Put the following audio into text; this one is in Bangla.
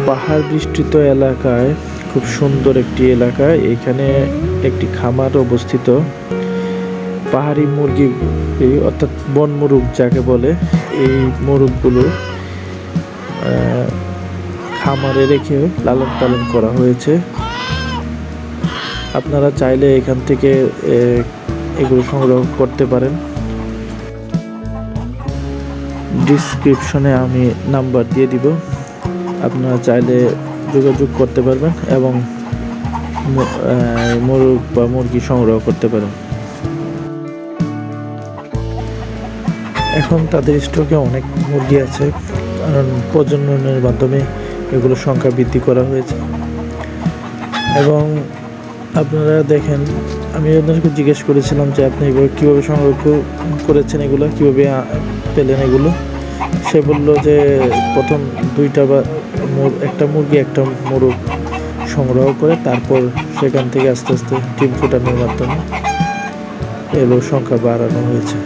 পাহাড় বিস্তৃত এলাকায় খুব সুন্দর একটি এলাকা। এখানে একটি খামার অবস্থিত। পাহাড়ি মুরগি অর্থাৎ বন মুরগ যাকে বলে, এই মুরগগুলো খামারে রেখে লালন পালন করা হয়েছে। আপনারা চাইলে এখান থেকে এগুলো সংগ্রহ করতে পারেন। ডিসক্রিপশনে আমি নাম্বার দিয়ে দিব, আপনারা চাইলে যোগাযোগ করতে পারবেন এবং মোরগ বা মুরগি সংগ্রহ করতে পারেন। এখন তাদের স্টকে অনেক মুরগি আছে, কারণ প্রজননের মাধ্যমে এগুলোর সংখ্যা বৃদ্ধি করা হয়েছে। এবং আপনারা দেখেন, আমি আপনাদেরকে জিজ্ঞেস করেছিলাম যে আপনি কীভাবে সংগ্রহ করেছেন, এগুলো কীভাবে পেলেন এগুলো। সে বলল যে প্রথম একটা মুরগি একটা মোরগ সংগ্রহ করে তারপর সেখান থেকে আস্তে আস্তে ডিম ফোটানোর মাধ্যমে এগুলোর সংখ্যা বাড়ানো হয়েছে।